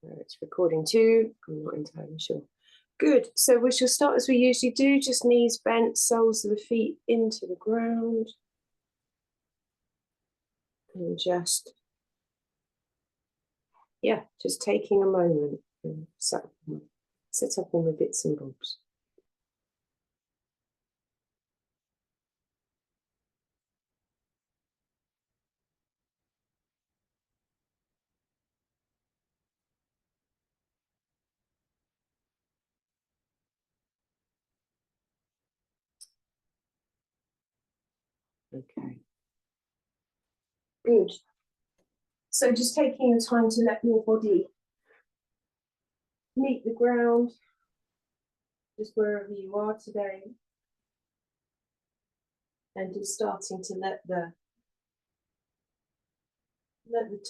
It's recording too. I'm not entirely sure. Good. So we shall start as we usually do, just knees bent, soles of the feet into the ground. And just, yeah, just taking a moment and set up all the bits and bobs. Okay. Good. So just taking the time to let your body meet the ground, just wherever you are today. And just starting to let the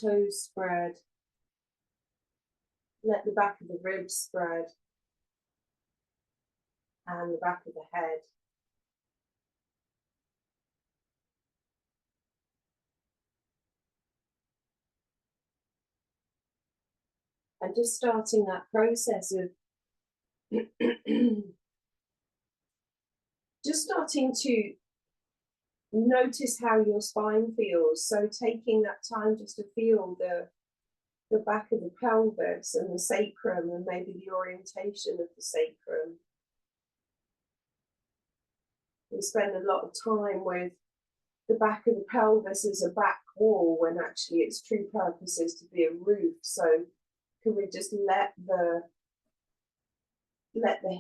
toes spread, let the back of the ribs spread, and the back of the head. And just starting that process of just starting to notice how your spine feels. So taking that time just to feel the back of the pelvis and the sacrum and maybe the orientation of the sacrum. We spend a lot of time with the back of the pelvis as a back wall when actually its true purpose is to be a roof. So can we just let the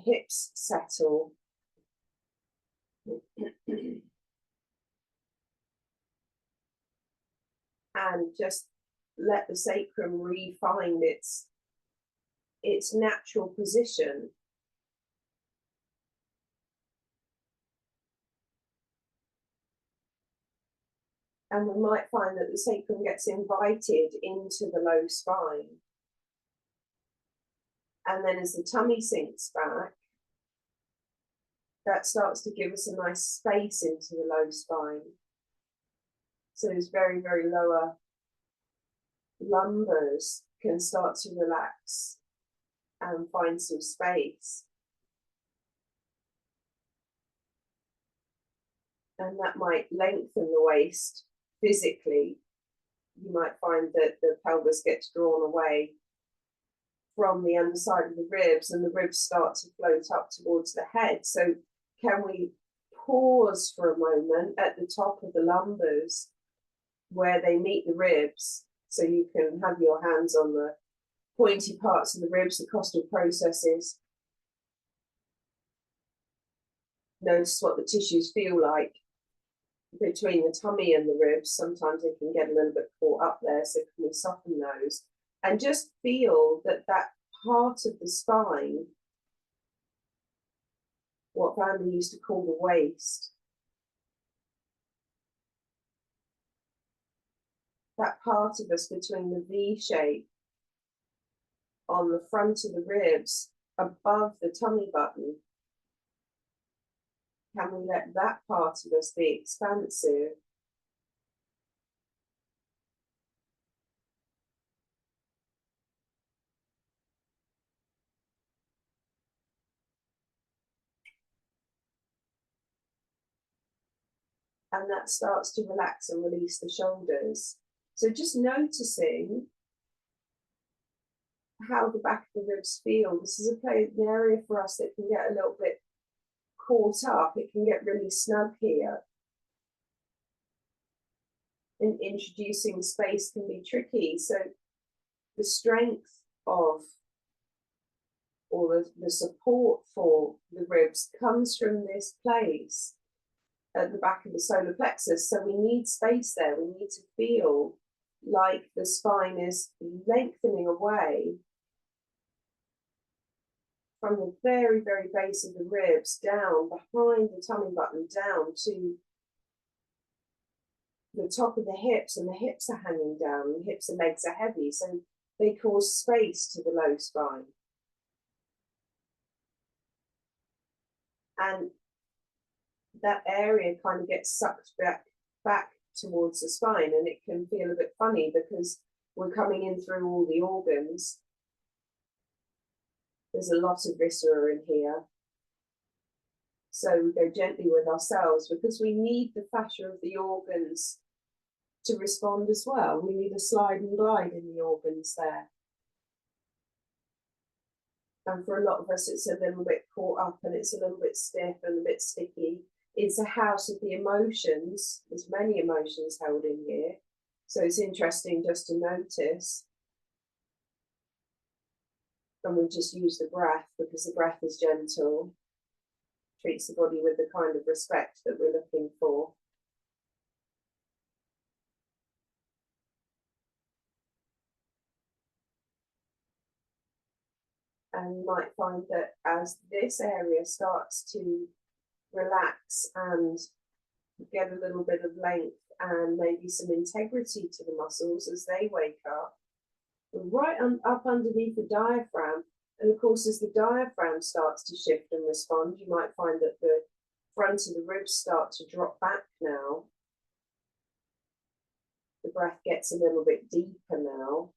hips settle? And just let the sacrum re-find its natural position. And we might find that the sacrum gets invited into the low spine. And then as the tummy sinks back, that starts to give us a nice space into the low spine. So those very, very lower lumbers can start to relax and find some space. And that might lengthen the waist physically. You might find that the pelvis gets drawn away from the underside of the ribs and the ribs start to float up towards the head. So can we pause for a moment at the top of the lumbers where they meet the ribs, so you can have your hands on the pointy parts of the ribs, the costal processes. Notice what the tissues feel like between the tummy and the ribs. Sometimes they can get a little bit caught up there, so can we soften those? And just feel that part of the spine, what family used to call the waist, that part of us between the V shape on the front of the ribs above the tummy button, can we let that part of us be expansive? And that starts to relax and release the shoulders. So just noticing how the back of the ribs feel. This is an area for us that can get a little bit caught up. It can get really snug here. And introducing space can be tricky. So the strength of, or the support for the ribs comes from this place at the back of the solar plexus. So we need space there. We need to feel like the spine is lengthening away from the very, very base of the ribs down behind the tummy button, down to the top of the hips, and the hips are hanging down, and the hips and legs are heavy, so they cause space to the low spine. And that area kind of gets sucked back towards the spine, and it can feel a bit funny because we're coming in through all the organs There's a lot of viscera in here. So we go gently with ourselves because we need the fascia of the organs to respond as well. We need a slide and glide in the organs there. And for a lot of us, it's a little bit caught up and it's a little bit stiff and a bit sticky. It's a house of the emotions. There's many emotions held in here. So it's interesting just to notice. And we just use the breath because the breath is gentle, treats the body with the kind of respect that we're looking for. And you might find that as this area starts to relax and get a little bit of length and maybe some integrity to the muscles as they wake up, right up underneath the diaphragm. And of course, as the diaphragm starts to shift and respond, you might find that the front of the ribs start to drop back now. The breath gets a little bit deeper now.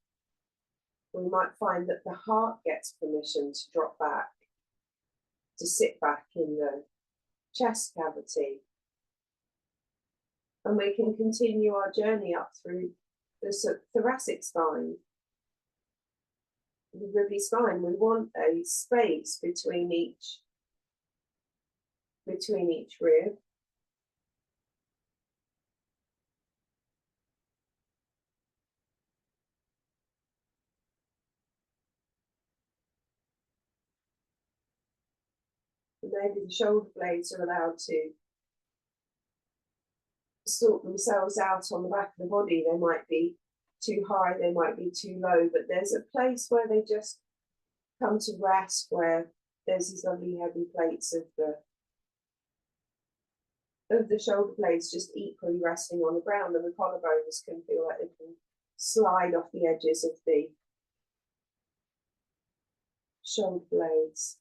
We might find that the heart gets permission to drop back, to sit back in the chest cavity. And we can continue our journey up through the thoracic spine, the ribby spine. We want a space between each rib. And maybe the shoulder blades are allowed to sort themselves out on the back of the body. They might be too high, they might be too low, but there's a place where they just come to rest, where there's these lovely heavy plates of the shoulder blades just equally resting on the ground, and the collarbones can feel like they can slide off the edges of the shoulder blades.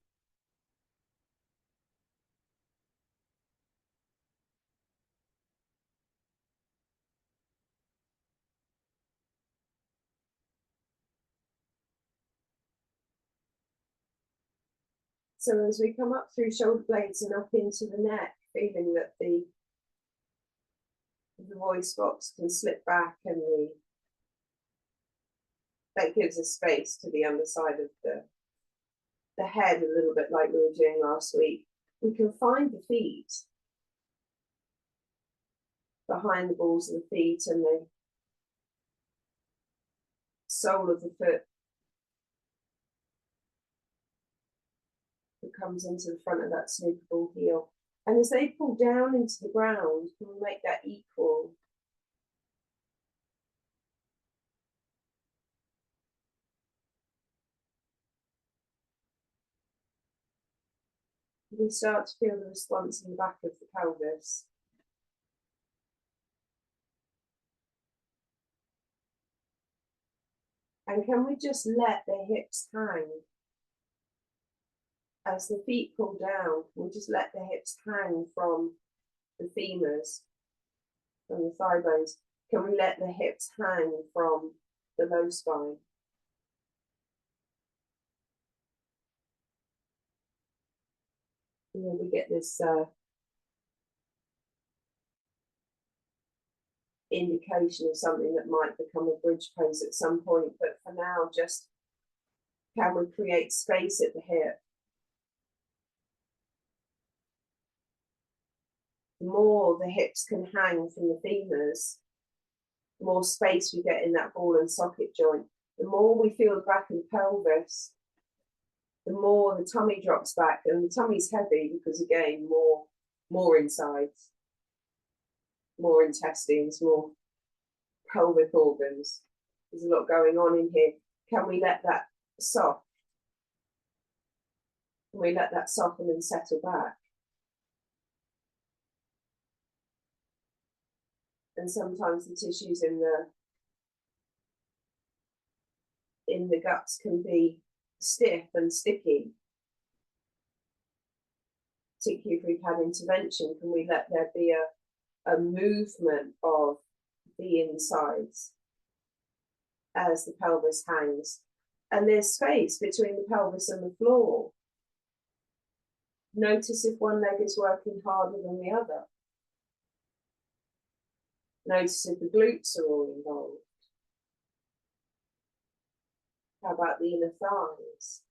So as we come up through shoulder blades and up into the neck, feeling that the voice box can slip back, and that gives us space to the underside of the head, a little bit like we were doing last week. We can find the feet behind the balls of the feet and the sole of the foot that comes into the front of that snoopable heel. And as they pull down into the ground, we'll make that equal. We start to feel the response in the back of the pelvis. And can we just let the hips hang? As the feet pull down, we'll just let the hips hang from the femurs, from the thigh bones. Can we let the hips hang from the low spine? And then we get this indication of something that might become a bridge pose at some point. But for now, just can we create space at the hip? The more the hips can hang from the femurs, the more space we get in that ball and socket joint. The more we feel the back of the pelvis, the more the tummy drops back, and the tummy's heavy because, again, more insides, more intestines, more pelvic organs. There's a lot going on in here. Can we let that soft? Can we let that soften and settle back? And sometimes the tissues in the guts can be stiff and sticky. Particularly if we've had intervention, can we let there be a movement of the insides as the pelvis hangs? And there's space between the pelvis and the floor. Notice if one leg is working harder than the other. Notice if the glutes are all involved. How about the inner thighs?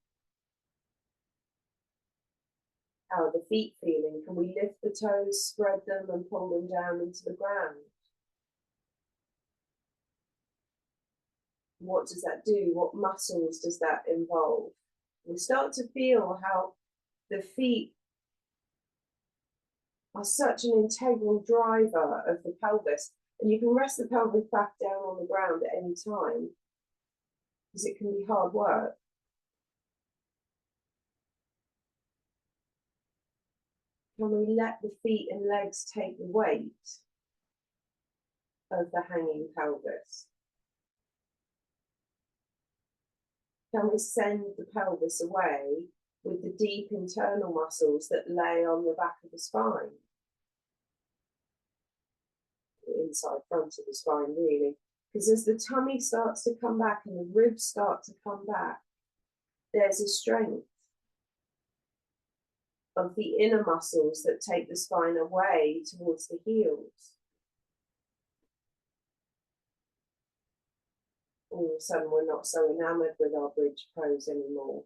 How are the feet feeling? Can we lift the toes, spread them, and pull them down into the ground? What does that do? What muscles does that involve? We start to feel how the feet are such an integral driver of the pelvis. And you can rest the pelvis back down on the ground at any time, because it can be hard work. Can we let the feet and legs take the weight of the hanging pelvis? Can we send the pelvis away with the deep internal muscles that lay on the back of the spine? The inside front of the spine, really. Because as the tummy starts to come back and the ribs start to come back, there's a strength of the inner muscles that take the spine away towards the heels. All of a sudden, we're not so enamored with our bridge pose anymore.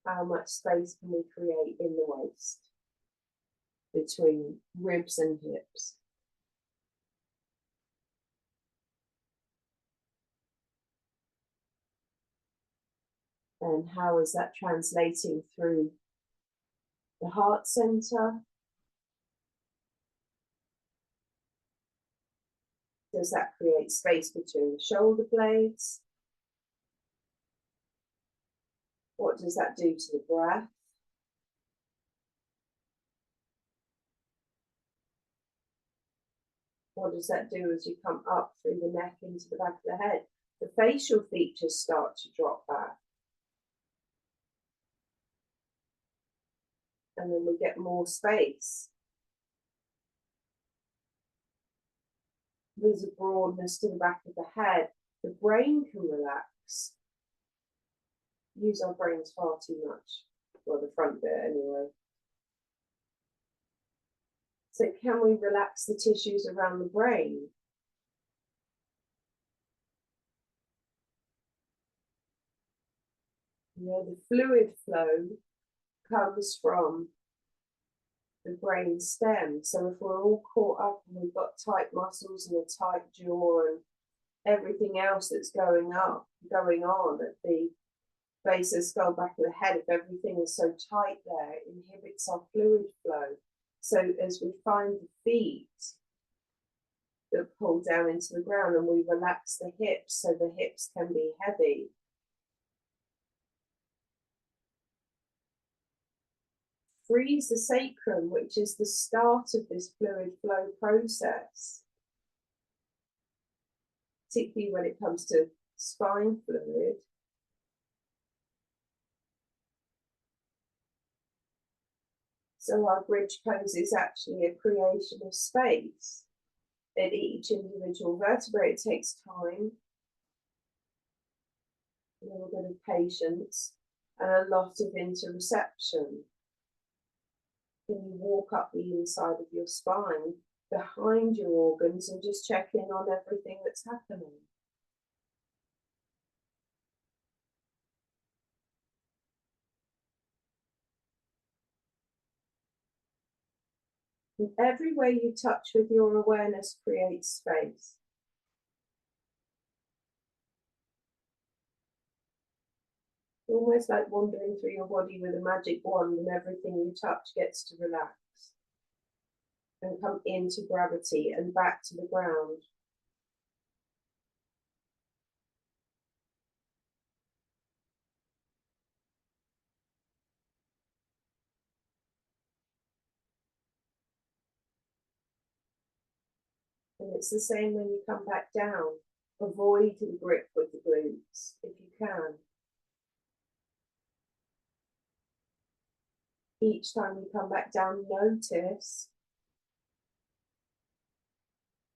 How much space can we create in the waist between ribs and hips? And how is that translating through the heart center? Does that create space between the shoulder blades? What does that do to the breath? What does that do as you come up through the neck into the back of the head? The facial features start to drop back. And then we get more space. There's a broadness to the back of the head. The brain can relax. Use our brains far too much. Well, the front bit anyway. So can we relax the tissues around the brain? You know, the fluid flow comes from the brain stem. So if we're all caught up and we've got tight muscles and a tight jaw and everything else that's going on at the base of the skull, back of the head, if everything is so tight there, it inhibits our fluid flow. So as we find the feet that pull down into the ground and we relax the hips so the hips can be heavy, frees the sacrum, which is the start of this fluid flow process, particularly when it comes to spine fluid. So our bridge pose is actually a creation of space. At each individual vertebrae, it takes time, a little bit of patience, and a lot of interoception. Can you walk up the inside of your spine behind your organs and just check in on everything that's happening? And every way you touch with your awareness creates space. Almost like wandering through your body with a magic wand, and everything you touch gets to relax and come into gravity and back to the ground. And it's the same when you come back down. Avoid the grip with the glutes if you can. Each time we come back down, notice,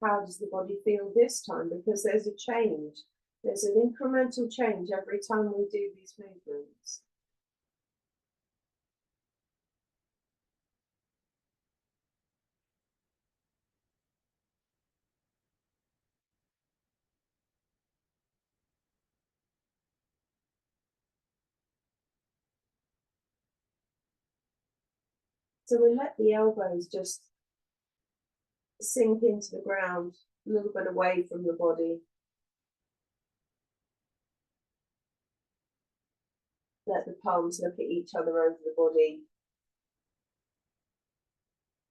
how does the body feel this time? Because there's a change. There's an incremental change every time we do these movements. So we let the elbows just sink into the ground, a little bit away from the body. Let the palms look at each other over the body.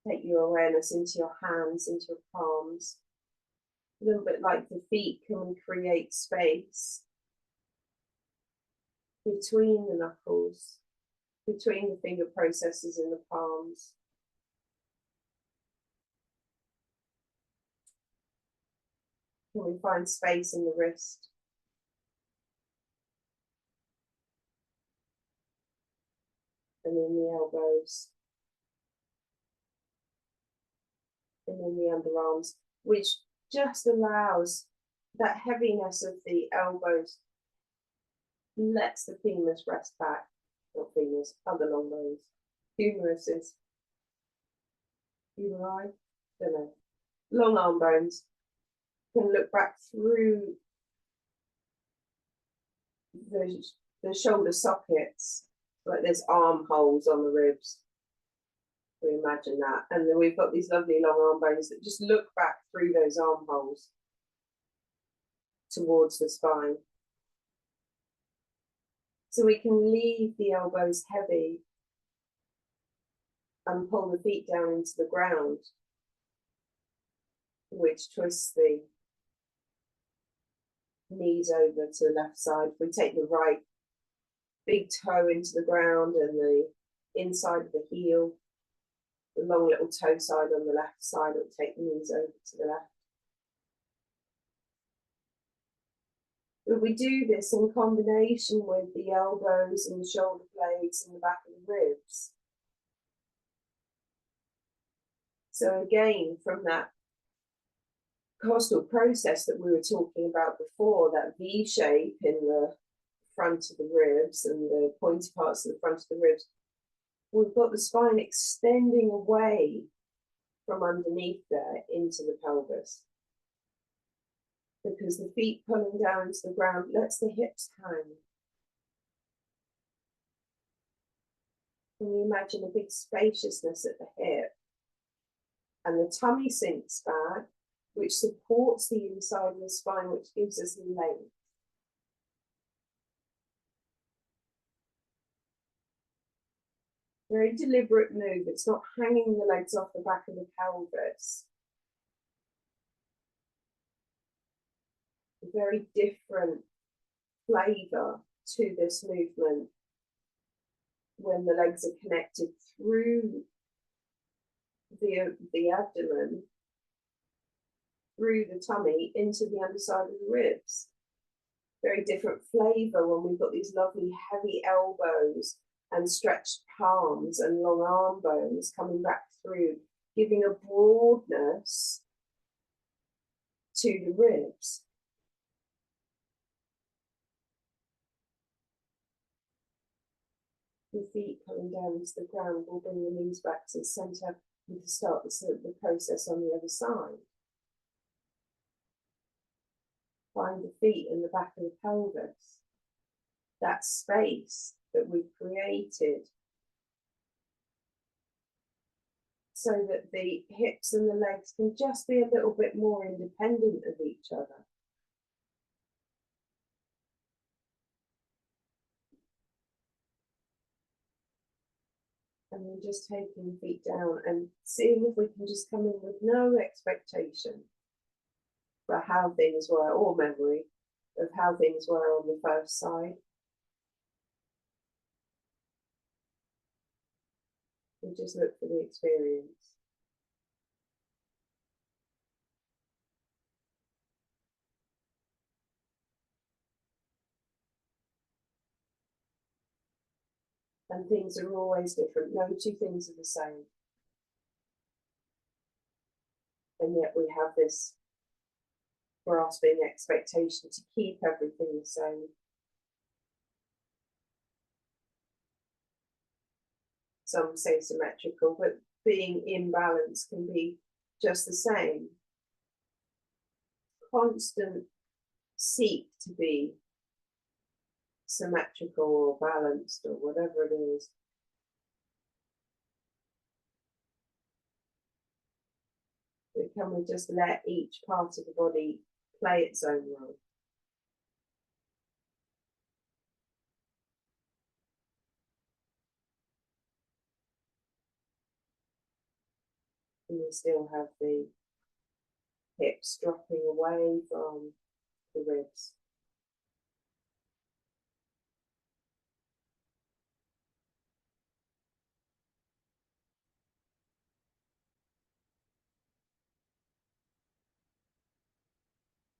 Take your awareness into your hands, into your palms. A little bit like the feet, can we create space between the knuckles, between the finger processes in the palms? Can we find space in the wrist? And in the elbows? And in the underarms, which just allows that heaviness of the elbows, lets the femurs rest back. Not femurs, other long bones. Humeruses. Humeri? Don't know. Long arm bones can look back through the shoulder sockets, like there's armholes on the ribs. We imagine that. And then we've got these lovely long arm bones that just look back through those armholes towards the spine. So we can leave the elbows heavy and pull the feet down into the ground, which twists the knees over to the left side. If we take the right big toe into the ground and the inside of the heel, the long little toe side on the left side, it'll take the knees over to the left. But we do this in combination with the elbows and the shoulder blades and the back of the ribs. So again, from that costal process that we were talking about before, that V shape in the front of the ribs and the pointy parts of the front of the ribs, we've got the spine extending away from underneath there into the pelvis. Because the feet pulling down to the ground lets the hips hang. And we imagine a big spaciousness at the hip. And the tummy sinks back, which supports the inside of the spine, which gives us length. Very deliberate move. It's not hanging the legs off the back of the pelvis. A very different flavour to this movement when the legs are connected through the abdomen, through the tummy, into the underside of the ribs. Very different flavour when we've got these lovely heavy elbows and stretched palms and long arm bones coming back through, giving a broadness to the ribs. The feet coming down to the ground will bring the knees back to the centre and to start the process on the other side. Find the feet in the back of the pelvis, that space that we've created, so that the hips and the legs can just be a little bit more independent of each other. And then just taking the feet down and seeing if we can just come in with no expectation for how things were, or memory of how things were on the first side. And just look for the experience. And things are always different. No two things are the same. And yet we have this grasping expectation to keep everything the same. Some say symmetrical, but being in balance can be just the same. Constant seek to be symmetrical or balanced or whatever it is. But can we just let each part of the body play its own role? And we still have the hips dropping away from the ribs.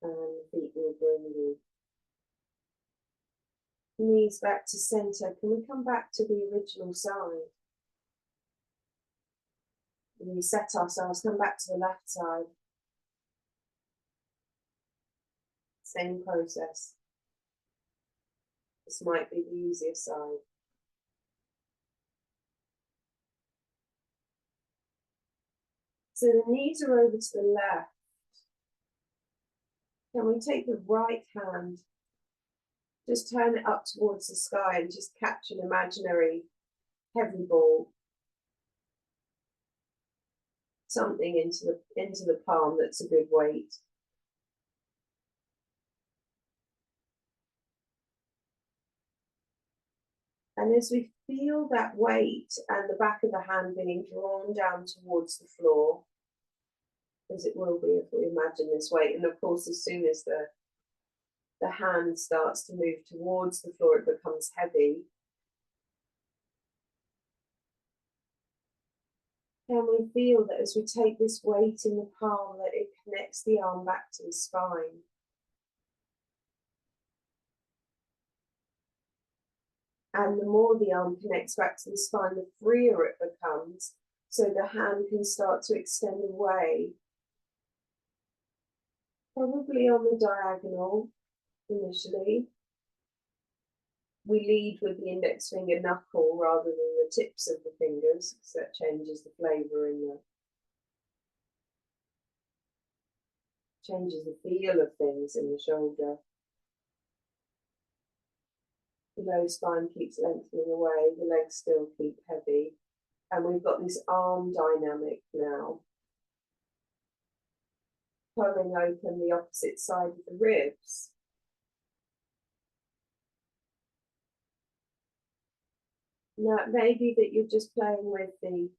And the feet will bring the knees back to center. Can we come back to the original side? And we set ourselves, come back to the left side. Same process. This might be the easier side. So the knees are over to the left. Can we take the right hand, just turn it up towards the sky and just catch an imaginary heavy ball? Something into the palm that's a good weight. And as we feel that weight and the back of the hand being drawn down towards the floor, as it will be if we imagine this weight, and of course as soon as the hand starts to move towards the floor, it becomes heavy. Can we feel that as we take this weight in the palm, that it connects the arm back to the spine? And the more the arm connects back to the spine, the freer it becomes, so the hand can start to extend away, probably on the diagonal initially. We lead with the index finger knuckle rather than the tips of the fingers, because that changes the flavour in the, changes the feel of things in the shoulder. The low spine keeps lengthening away, the legs still keep heavy, and we've got this arm dynamic now, pulling open the opposite side of the ribs. Now it may be that you're just playing with the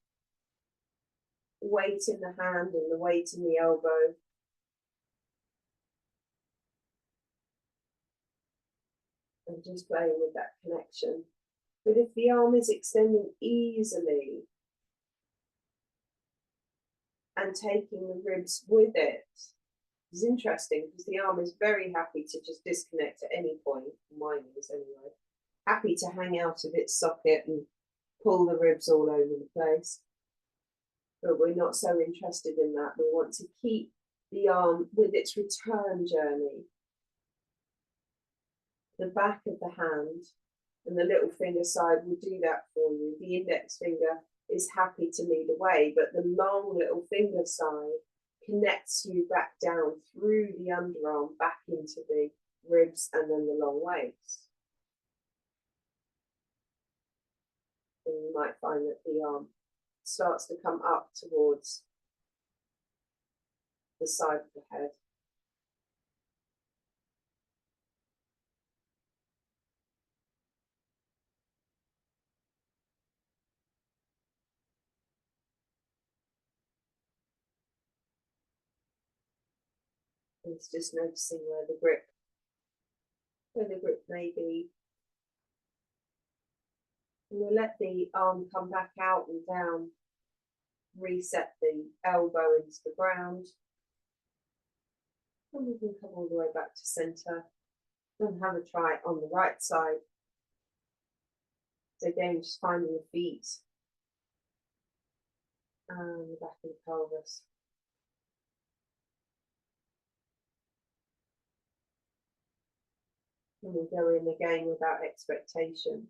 weight in the hand and the weight in the elbow. And just playing with that connection. But if the arm is extending easily and taking the ribs with it, it's interesting because the arm is very happy to just disconnect at any point. Mine is anyway. Happy to hang out of its socket and pull the ribs all over the place. But we're not so interested in that. We want to keep the arm with its return journey. The back of the hand and the little finger side will do that for you. The index finger is happy to lead away, but the long little finger side connects you back down through the underarm back into the ribs and then the long waist. And you might find that the arm starts to come up towards the side of the head. And it's just noticing where the grip may be. And we'll let the arm come back out and down, reset the elbow into the ground. And we can come all the way back to center and have a try on the right side. So again, just finding the feet and the back of the pelvis. And we go in again without expectation.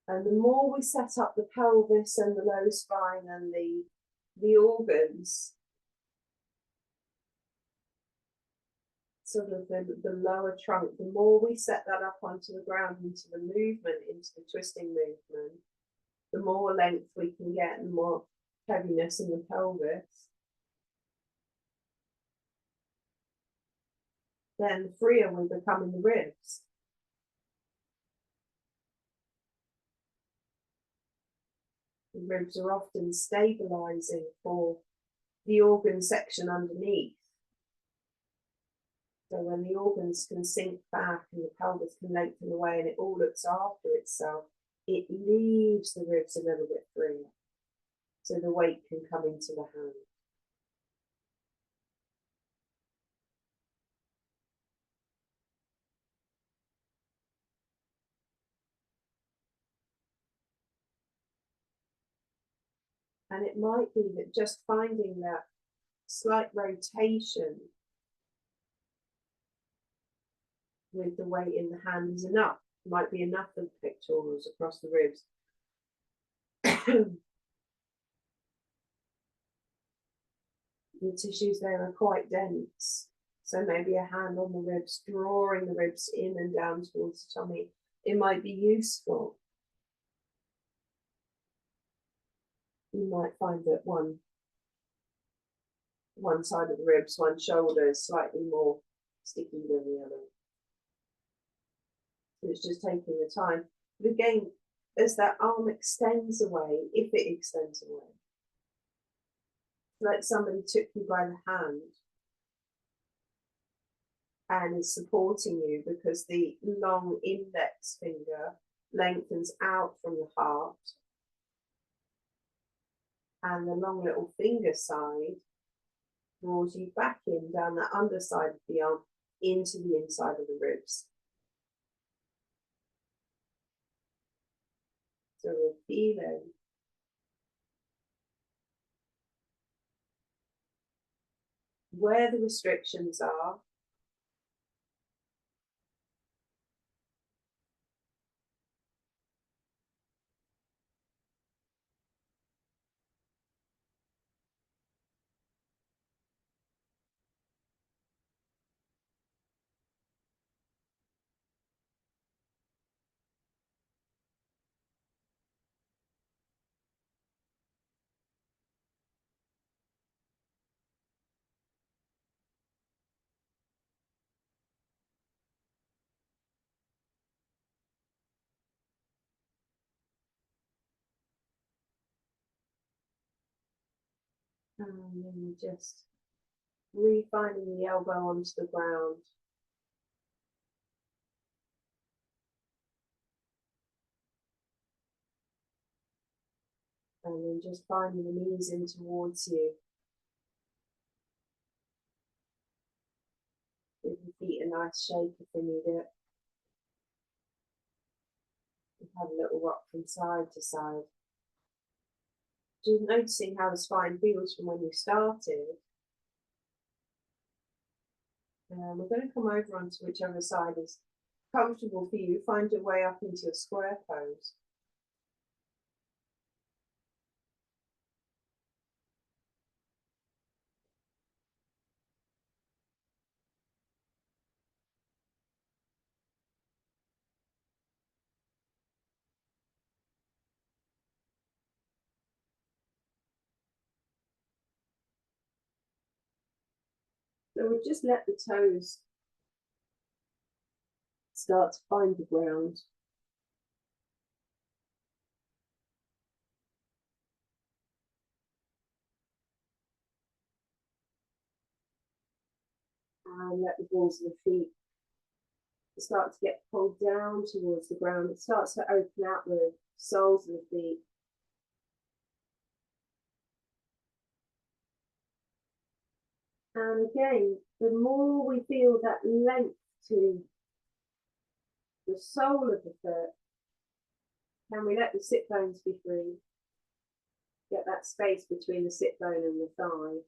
And the more we set up the pelvis and the low spine and the organs, sort of the lower trunk, the more we set that up onto the ground, into the movement, into the twisting movement, the more length we can get and more heaviness in the pelvis, then the freer we become in the ribs. The ribs are often stabilizing for the organ section underneath. So when the organs can sink back and the pelvis can lengthen away and it all looks after itself, it leaves the ribs a little bit freer. So the weight can come into the hand. And it might be that just finding that slight rotation with the weight in the hand is enough. It might be enough of the pectorals across the ribs. The tissues there are quite dense. So maybe a hand on the ribs, drawing the ribs in and down towards the tummy, it might be useful. You might find that one side of the ribs, one shoulder is slightly more sticky than the other. So it's just taking the time. But again, as that arm extends away, if it extends away, like somebody took you by the hand and is supporting you, because the long index finger lengthens out from the heart and the long little finger side draws you back in down the underside of the arm into the inside of the ribs. So we're feeling where the restrictions are, and then you just re-finding the elbow onto the ground. And then just finding the knees in towards you. Give your feet a nice shake if you need it. And have a little rock from side to side. Just noticing how the spine feels from when you started. And we're going to come over onto whichever side is comfortable for you. Find your way up into a square pose. So we've just let the toes start to find the ground. And let the balls of the feet start to get pulled down towards the ground. It starts to open out the soles of the feet. And again, the more we feel that length to the sole of the foot, can we let the sit bones be free? Get that space between the sit bone and the thigh.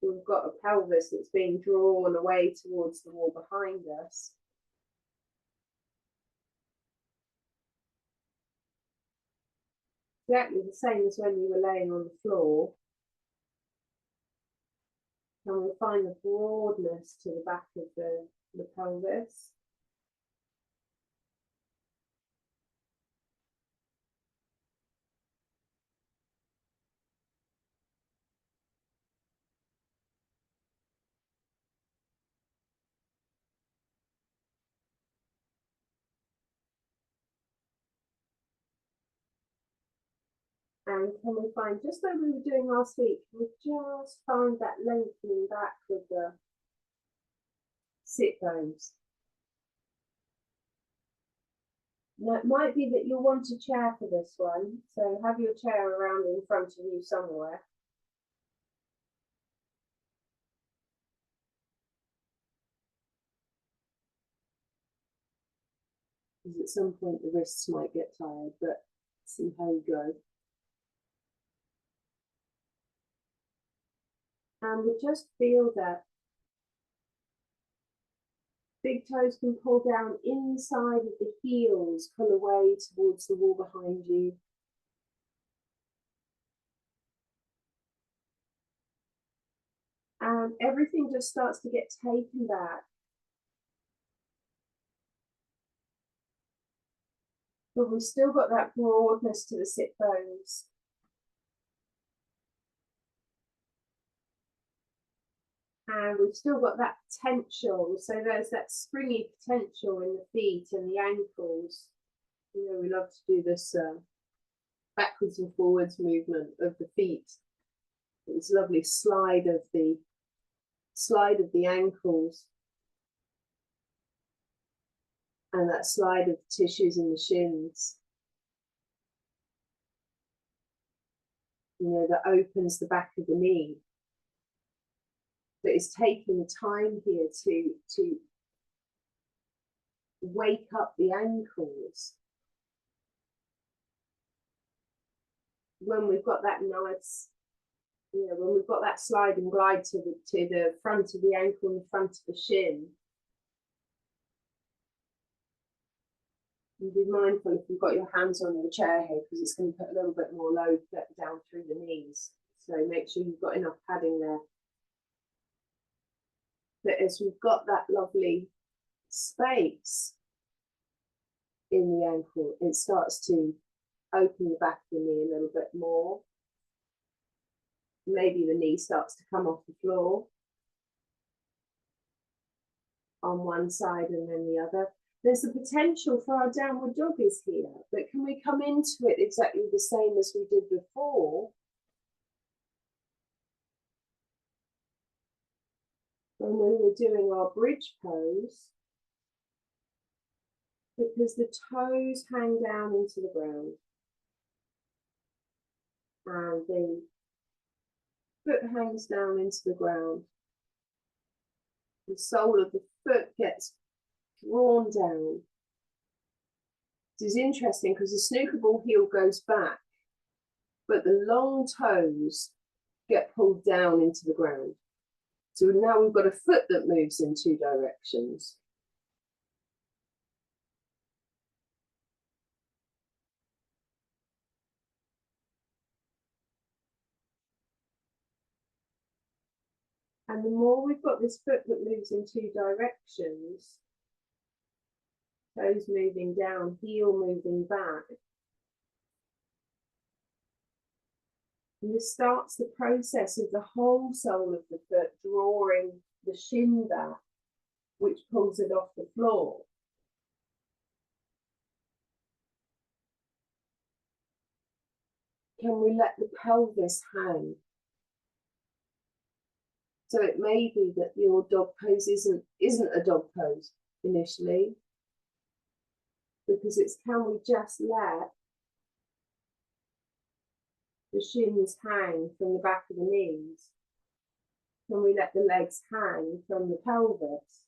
We've got a pelvis that's being drawn away towards the wall behind us. Exactly the same as when you were laying on the floor. And we find the broadness to the back of the pelvis. And can we find, just like we were doing last week, we just find that lengthening back with the sit bones. Now, it might be that you'll want a chair for this one, so have your chair around in front of you somewhere. Because at some point the wrists might get tired, but see how you go. And we just feel that big toes can pull down inside of the heels, pull away towards the wall behind you. And everything just starts to get taken back. But we've still got that broadness to the sit bones. And we've still got that potential. So there's that springy potential in the feet and the ankles. You know, we love to do this backwards and forwards movement of the feet. This lovely slide of the ankles. And that slide of the tissues in the shins. You know, that opens the back of the knee. But it's taking time here to wake up the ankles. When we've got that nice, you know, when we've got that slide and glide to the front of the ankle and the front of the shin. And be mindful if you've got your hands on your chair here, because it's going to put a little bit more load down through the knees. So make sure you've got enough padding there. But as we've got that lovely space in the ankle, it starts to open the back of the knee a little bit more. Maybe the knee starts to come off the floor on one side and then the other. There's the potential for our downward doggies here, but can we come into it exactly the same as we did before? When we were doing our bridge pose, because the toes hang down into the ground and the foot hangs down into the ground. The sole of the foot gets drawn down. This is interesting because the snooker ball heel goes back, but the long toes get pulled down into the ground. So now we've got a foot that moves in two directions. And the more we've got this foot that moves in two directions, toes moving down, heel moving back, and this starts the process of the whole sole of the foot drawing the shin back, which pulls it off the floor. Can we let the pelvis hang? So it may be that your dog pose isn't a dog pose initially, because it's, can we just let the shins hang from the back of the knees? Can we let the legs hang from the pelvis?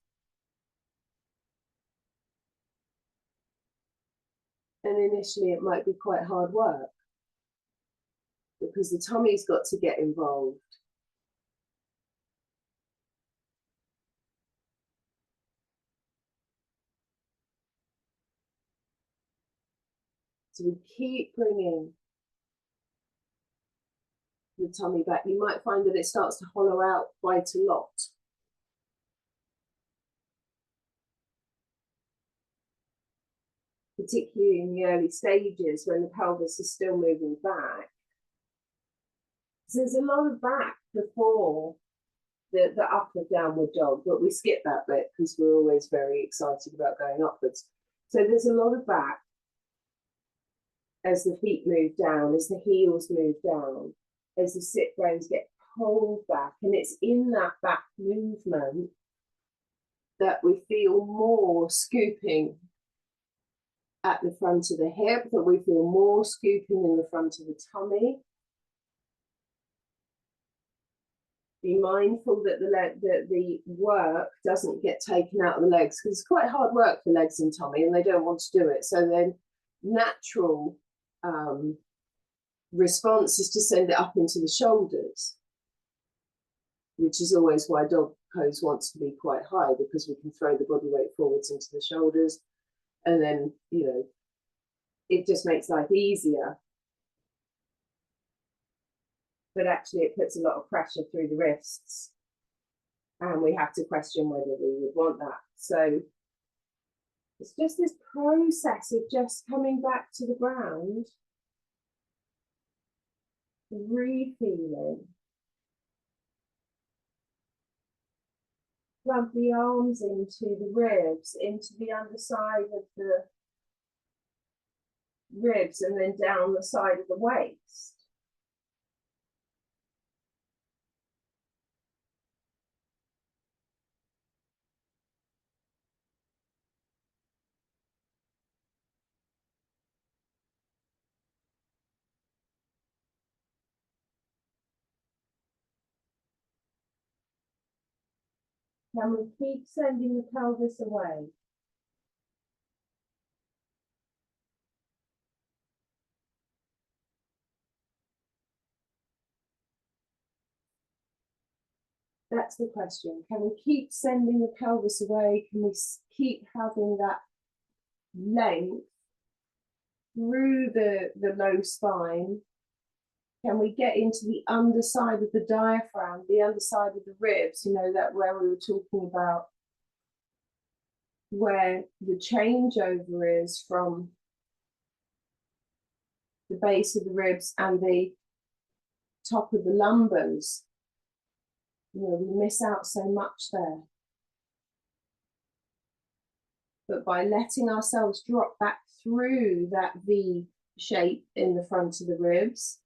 And initially it might be quite hard work because the tummy's got to get involved. So we keep bringing the tummy back. You might find that it starts to hollow out quite a lot. Particularly in the early stages when the pelvis is still moving back. So there's a lot of back before the upward downward dog, but we skip that bit because we're always very excited about going upwards. So there's a lot of back as the feet move down, as the heels move down, as the sit bones get pulled back. And it's in that back movement that we feel more scooping at the front of the hip, that we feel more scooping in the front of the tummy. Be mindful that the work doesn't get taken out of the legs, because it's quite hard work for legs and tummy and they don't want to do it. So then natural response is to send it up into the shoulders, which is always why dog pose wants to be quite high, because we can throw the body weight forwards into the shoulders, and then, you know, it just makes life easier. But actually it puts a lot of pressure through the wrists, and we have to question whether we would want that. So it's just this process of just coming back to the ground, re-feeling. Plug the arms into the ribs, into the underside of the ribs, and then down the side of the waist. Can we keep sending the pelvis away? That's the question. Can we keep sending the pelvis away? Can we keep having that length through the low spine? Can we get into the underside of the diaphragm, the underside of the ribs, you know, that where we were talking about, where the changeover is from the base of the ribs and the top of the lumbars? You know, we miss out so much there. But by letting ourselves drop back through that V shape in the front of the ribs,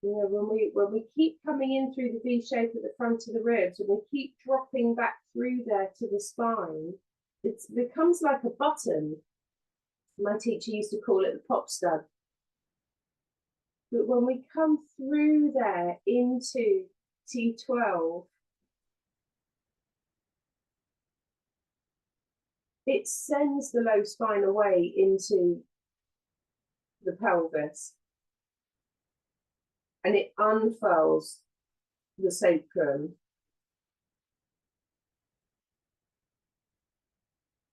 you know, when we keep coming in through the V shape at the front of the ribs, and we keep dropping back through there to the spine, it becomes like a button. My teacher used to call it the pop stud. But when we come through there into T12, it sends the low spine away into the pelvis, and it unfurls the sacrum.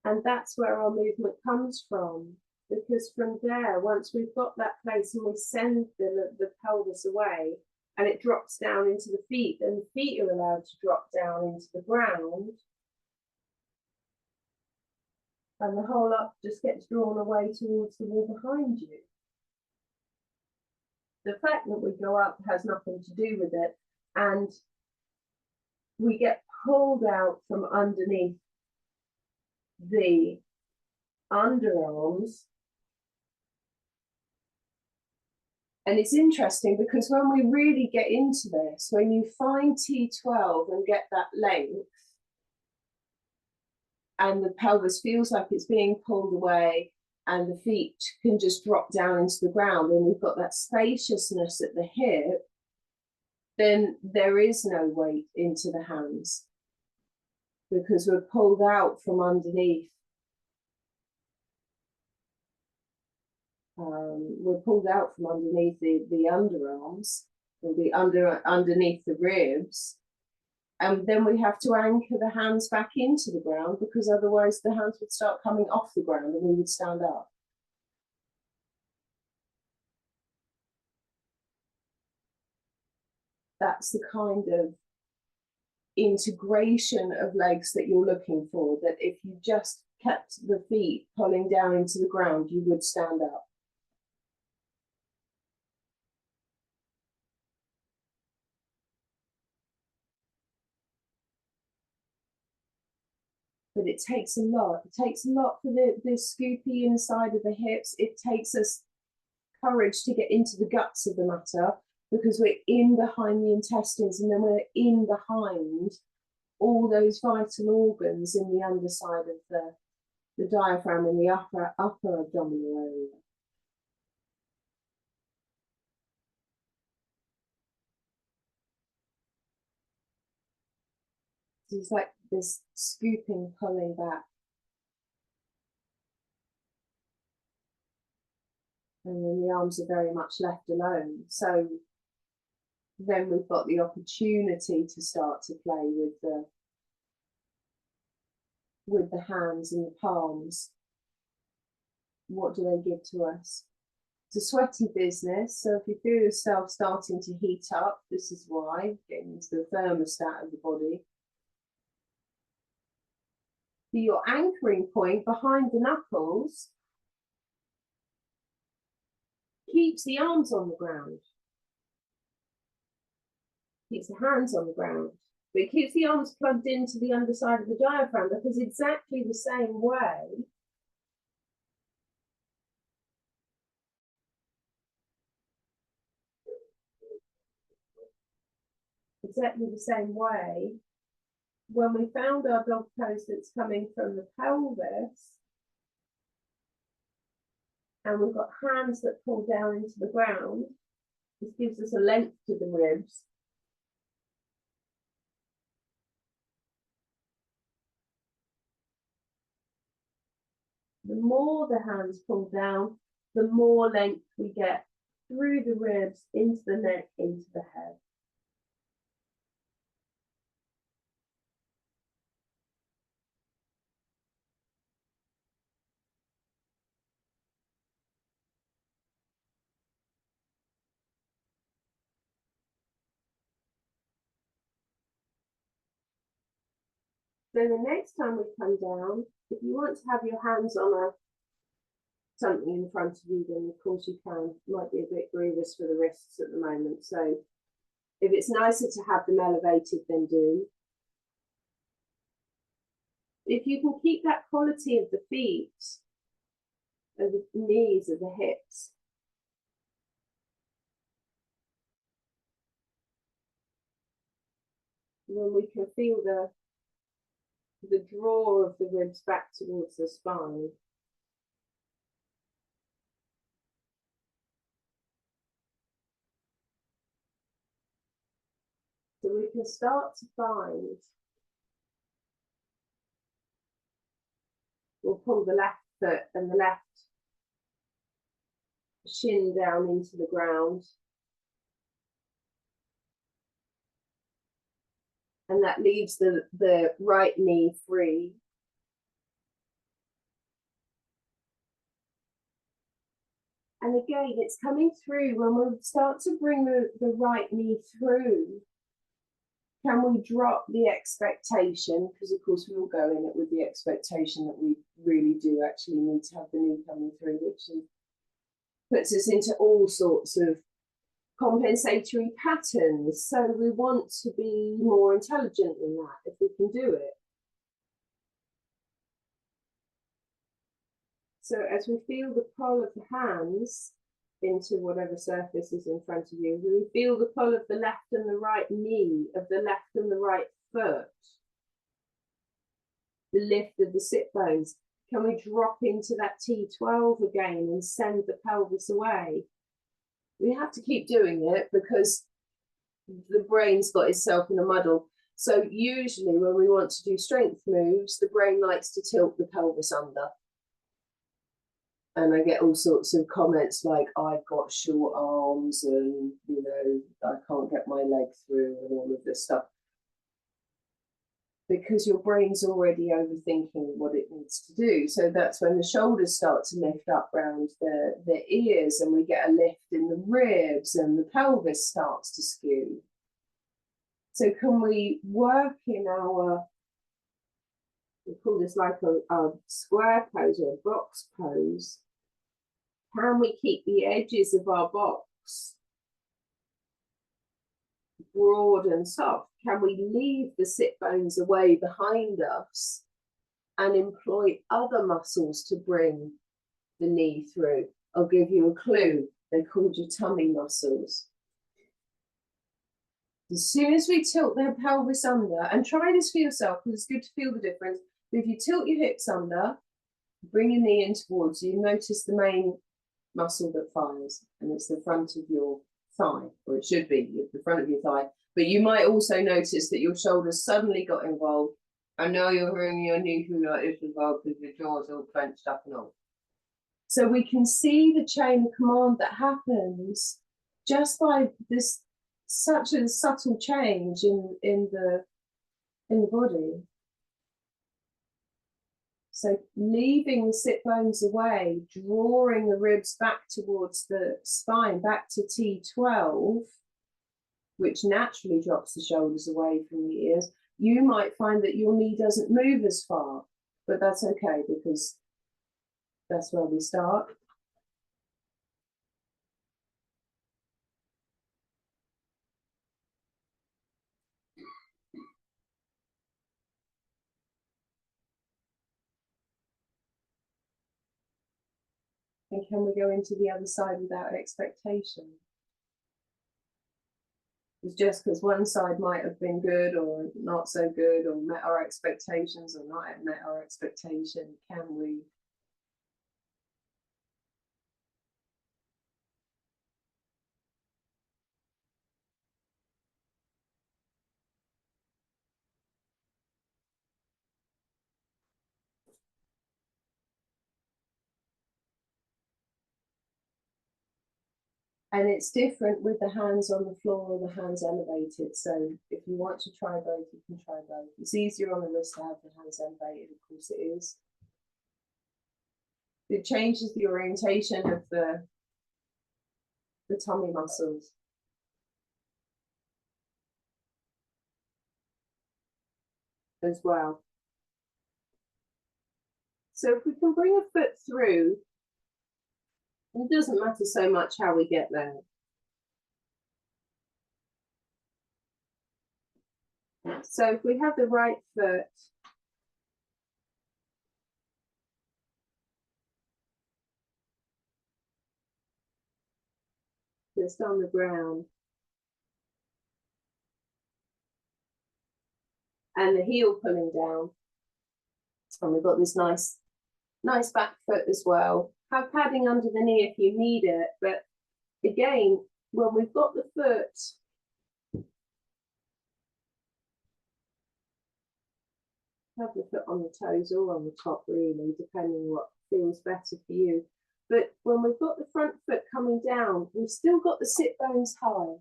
And that's where our movement comes from, because from there, once we've got that place and we send the pelvis away and it drops down into the feet, and the feet are allowed to drop down into the ground, and the whole up just gets drawn away towards the wall behind you. The fact that we go up has nothing to do with it, and we get pulled out from underneath the underarms. And it's interesting because when we really get into this, when you find T12 and get that length, and the pelvis feels like it's being pulled away, and the feet can just drop down into the ground, and we've got that spaciousness at the hip, then there is no weight into the hands because we're pulled out from underneath. We're pulled out from underneath the underarms, or the underneath the ribs, and then we have to anchor the hands back into the ground, because otherwise the hands would start coming off the ground and we would stand up. That's the kind of integration of legs that you're looking for, that if you just kept the feet pulling down into the ground, you would stand up. But it takes a lot. It takes a lot for the scoopy inside of the hips. It takes us courage to get into the guts of the matter, because we're in behind the intestines, and then we're in behind all those vital organs in the underside of the diaphragm and the upper abdominal area. So it's like this scooping, pulling back. And then the arms are very much left alone. So then we've got the opportunity to start to play with the hands and the palms. What do they give to us? It's a sweaty business. So if you feel yourself starting to heat up, this is why, getting into the thermostat of the body. For your anchoring point behind the knuckles keeps the arms on the ground, keeps the hands on the ground, but it keeps the arms plugged into the underside of the diaphragm, because exactly the same way when we found our dog pose that's coming from the pelvis, and we've got hands that pull down into the ground, this gives us a length to the ribs. The more the hands pull down, the more length we get through the ribs, into the neck, into the head. Then the next time we come down, if you want to have your hands on something in front of you, then of course you can. It might be a bit grievous for the wrists at the moment. So if it's nicer to have them elevated, then do. If you can keep that quality of the feet, of the knees, of the hips, then we can feel the draw of the ribs back towards the spine. So we can start to find, we'll pull the left foot and the left shin down into the ground. And that leaves the right knee free. And again, it's coming through when we start to bring the right knee through. Can we drop the expectation? Because of course we all go in it with the expectation that we really do actually need to have the knee coming through, which puts us into all sorts of compensatory patterns. So we want to be more intelligent than that if we can do it. So as we feel the pull of the hands into whatever surface is in front of you, we feel the pull of the left and the right knee, of the left and the right foot. the lift of the sit bones? Can we drop into that T12 again and send the pelvis away? We have to keep doing it because the brain's got itself in a muddle. So usually when we want to do strength moves, the brain likes to tilt the pelvis under. And I get all sorts of comments like, I've got short arms and, you know, I can't get my leg through and all of this stuff. Because your brain's already overthinking what it needs to do. So that's when the shoulders start to lift up round the ears, and we get a lift in the ribs, and the pelvis starts to skew. So can we work in our, we call this like a square pose or a box pose. Can we keep the edges of our box broad and soft? Can we leave the sit bones away behind us and employ other muscles to bring the knee through? I'll give you a clue. They're called your tummy muscles. As soon as we tilt their pelvis under, and try this for yourself because it's good to feel the difference. But if you tilt your hips under, bring your knee in towards you, notice the main muscle that fires, and it's the front of your thigh, or it should be the front of your thigh. But you might also notice that your shoulders suddenly got involved. I know you're bringing your knee through like this as well because your jaw's all clenched up and all. So we can see the chain of command that happens just by this, such a subtle change in the body. So leaving the sit bones away, drawing the ribs back towards the spine, back to T12, which naturally drops the shoulders away from the ears. You might find that your knee doesn't move as far, but that's okay because that's where we start. And can we go into the other side without expectation? It's just because one side might have been good or not so good, or met our expectations or not met our expectation. Can we? And it's different with the hands on the floor or the hands elevated. So if you want to try both, you can try both. It's easier on the wrist to have the hands elevated, of course it is. It changes the orientation of the tummy muscles. As well. So if we can bring a foot through, it doesn't matter so much how we get there. So if we have the right foot just on the ground, and the heel pulling down, and we've got this nice back foot as well. Have padding under the knee if you need it, but again, when we've got the foot, have the foot on the toes or on the top really, depending what feels better for you. But when we've got the front foot coming down, we've still got the sit bones high.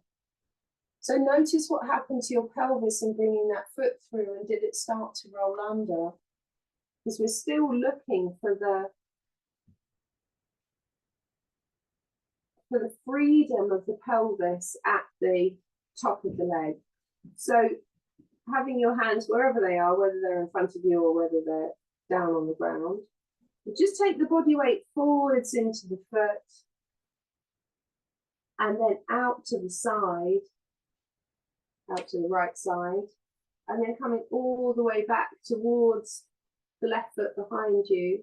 So notice what happened to your pelvis in bringing that foot through, and did it start to roll under? Because we're still looking for the freedom of the pelvis at the top of the leg. So having your hands wherever they are, whether they're in front of you or whether they're down on the ground, just take the body weight forwards into the foot and then out to the side, out to the right side, and then coming all the way back towards the left foot behind you,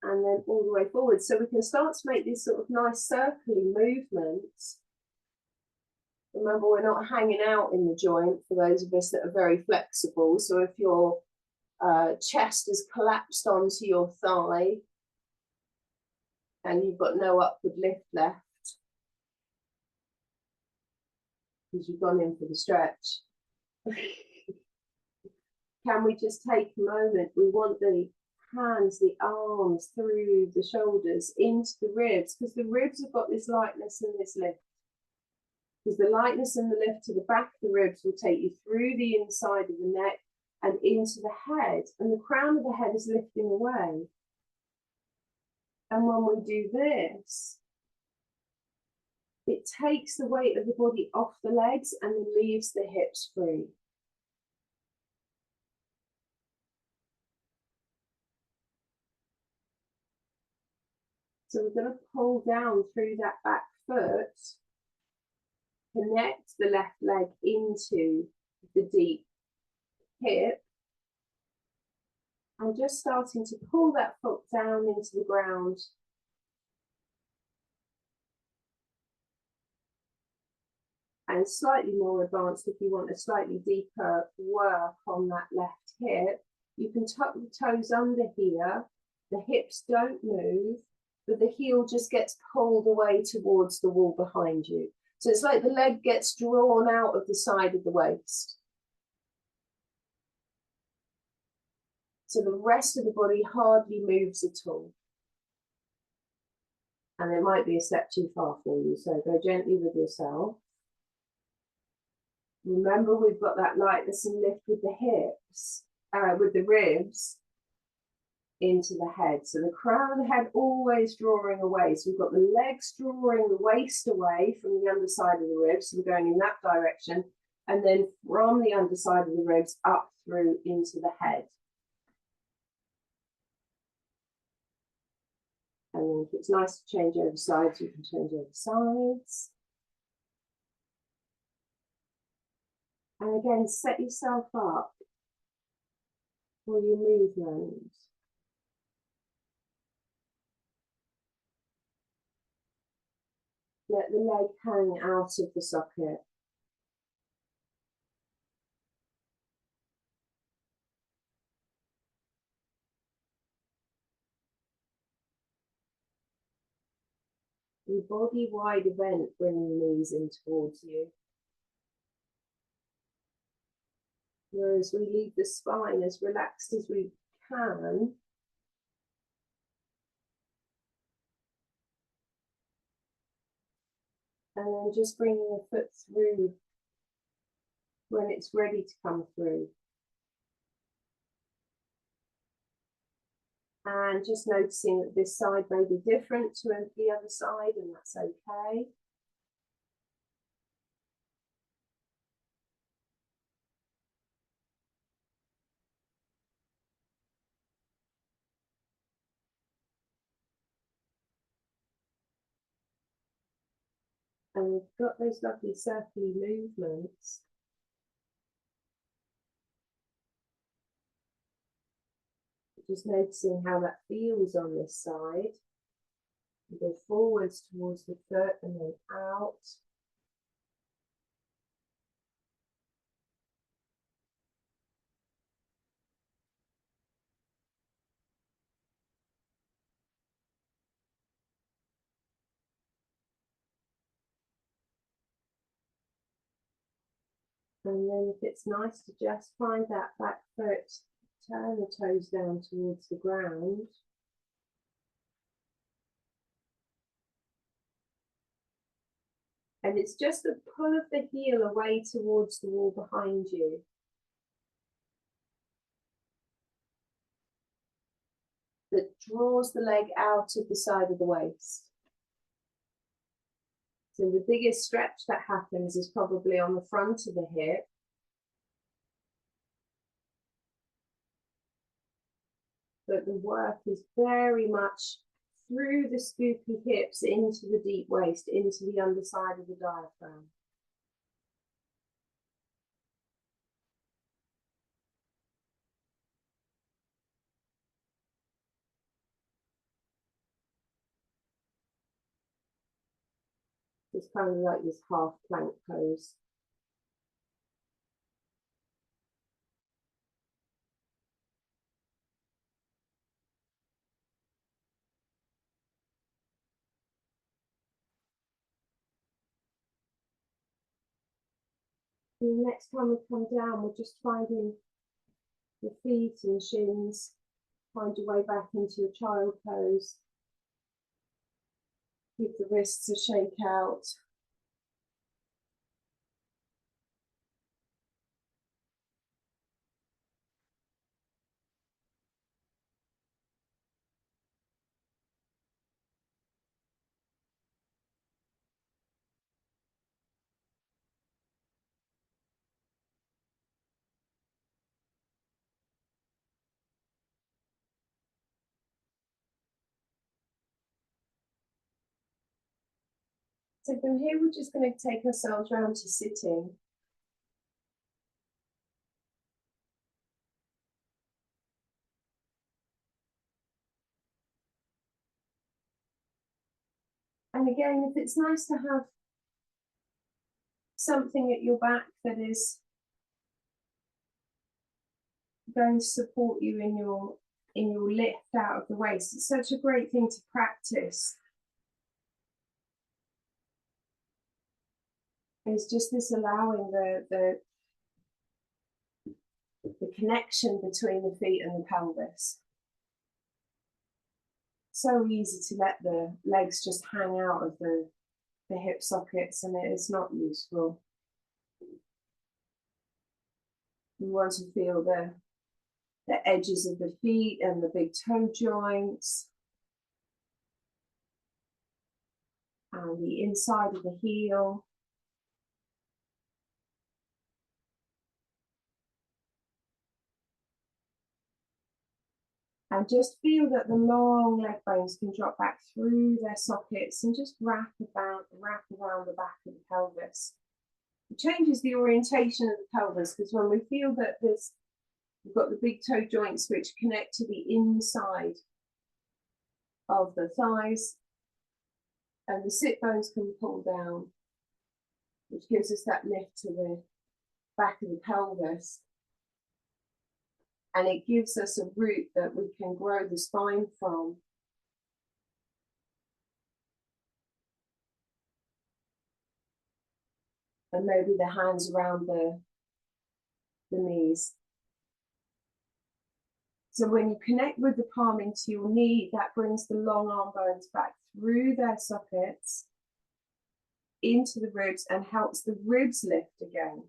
and then all the way forward. So we can start to make these sort of nice circling movements. Remember, we're not hanging out in the joint for those of us that are very flexible. So if you're chest has collapsed onto your thigh and you've got no upward lift left because you've gone in for the stretch. Can we just take a moment? We want the hands, the arms through the shoulders into the ribs, because the ribs have got this lightness and this lift. Because the lightness and the lift to the back of the ribs will take you through the inside of the neck and into the head, and the crown of the head is lifting away. And when we do this, it takes the weight of the body off the legs and leaves the hips free. So we're going to pull down through that back foot, connect the left leg into the deep hip, and just starting to pull that foot down into the ground. And slightly more advanced, if you want a slightly deeper work on that left hip, you can tuck the toes under here. The hips don't move, but the heel just gets pulled away towards the wall behind you. So it's like the leg gets drawn out of the side of the waist. So the rest of the body hardly moves at all. And it might be a step too far for you, so go gently with yourself. Remember, we've got that lightness and lift with the hips, with the ribs into the head. So the crown of the head always drawing away. So we've got the legs drawing the waist away from the underside of the ribs. So we're going in that direction. And then from the underside of the ribs up through into the head. And then if it's nice to change over sides, you can change over sides. And again, set yourself up for your movement. Let the leg hang out of the socket. The body-wide event, bringing the knees in towards you. Whereas we leave the spine as relaxed as we can. And then just bringing the foot through when it's ready to come through. And just noticing that this side may be different to the other side, and that's okay. And we've got those lovely circular movements. Just noticing how that feels on this side. You go forwards towards the foot and then out. And then if it's nice to just find that back foot, turn the toes down towards the ground. And it's just the pull of the heel away towards the wall behind you. That draws the leg out of the side of the waist. So the biggest stretch that happens is probably on the front of the hip. But the work is very much through the scoopy hips into the deep waist, into the underside of the diaphragm. It's kind of like this half plank pose. And the next time we come down, we're just finding the feet and shins. Find your way back into your child pose. Give the wrists a shake out. So from here, we're just going to take ourselves round to sitting. And again, if it's nice to have something at your back that is going to support you in your lift out of the waist, it's such a great thing to practice. It's just this allowing the connection between the feet and the pelvis. So easy to let the legs just hang out of the hip sockets, and it is not useful. You want to feel the edges of the feet and the big toe joints and the inside of the heel. And just feel that the long leg bones can drop back through their sockets and just wrap around the back of the pelvis. It changes the orientation of the pelvis, because when we feel that we've got the big toe joints which connect to the inside of the thighs, and the sit bones can pull down, which gives us that lift to the back of the pelvis. And it gives us a root that we can grow the spine from. And maybe the hands around the knees. So when you connect with the palm into your knee, that brings the long arm bones back through their sockets into the ribs and helps the ribs lift again.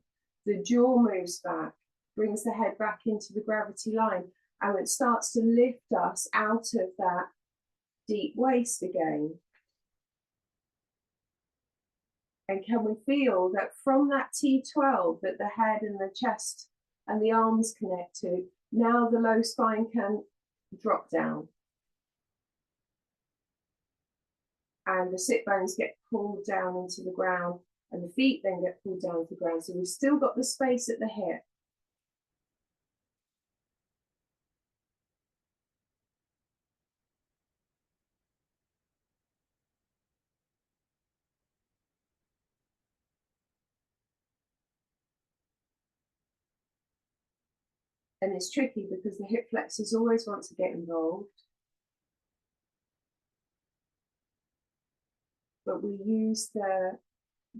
The jaw moves back, brings the head back into the gravity line, and it starts to lift us out of that deep waist again. And can we feel that from that T12 that the head and the chest and the arms connect to, now the low spine can drop down. And the sit bones get pulled down into the ground, and the feet then get pulled down to the ground. So we've still got the space at the hip. And it's tricky because the hip flexors always want to get involved. But we use the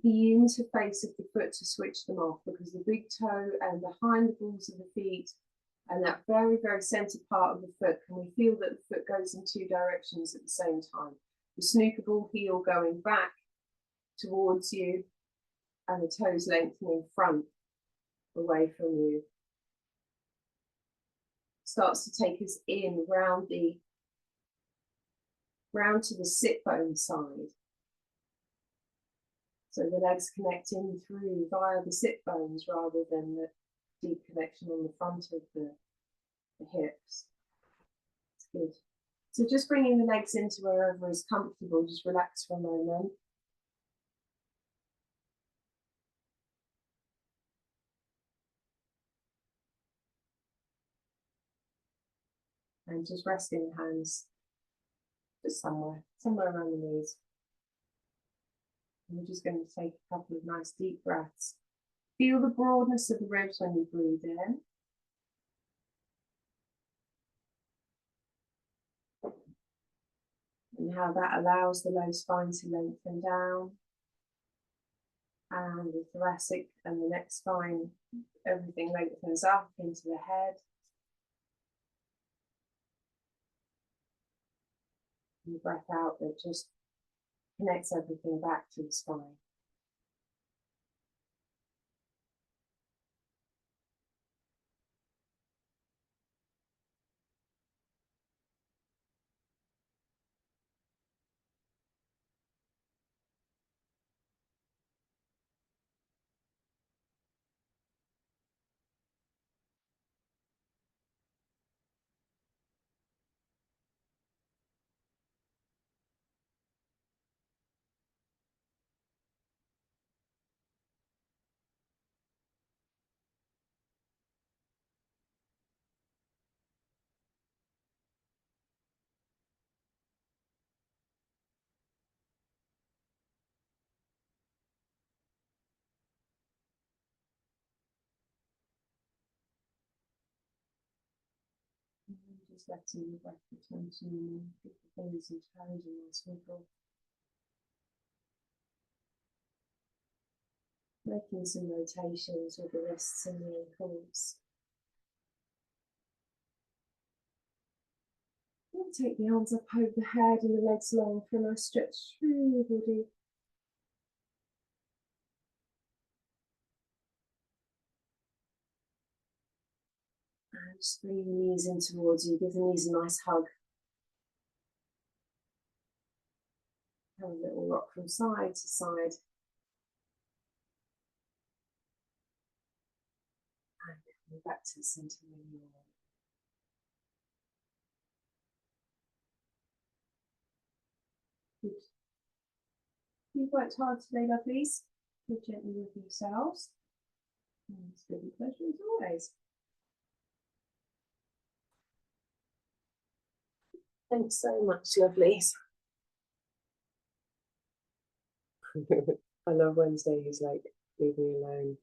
interface of the foot to switch them off, because the big toe and behind the balls of the feet and that very, very centered part of the foot, can we feel that the foot goes in two directions at the same time? The snooker ball heel going back towards you and the toes lengthening front away from you. Starts to take us in round to the sit bone side. So the legs connect in through via the sit bones rather than the deep connection on the front of the hips. It's good. So just bringing the legs into wherever is comfortable, just relax for a moment. And just resting the hands just somewhere around the knees. And we're just going to take a couple of nice deep breaths. Feel the broadness of the ribs when you breathe in. And how that allows the low spine to lengthen down. And the thoracic and the neck spine, everything lengthens up into the head. And the breath out that just connects everything back to the spine. Just letting the breath return to normal. Keep the fingers and toes in nice wiggle. Making some rotations with the wrists and the ankles. And take the arms up over the head and the legs long for a nice stretch through the body. And just bring the knees in towards you. Give the knees a nice hug. Have a little rock from side to side. And coming back to the centre where you are. Good. You've worked hard today, lovelies. Be gently with yourselves. And it's a good pleasure as always. Thanks so much, lovelies. I love Wednesday. He's like, leave me alone.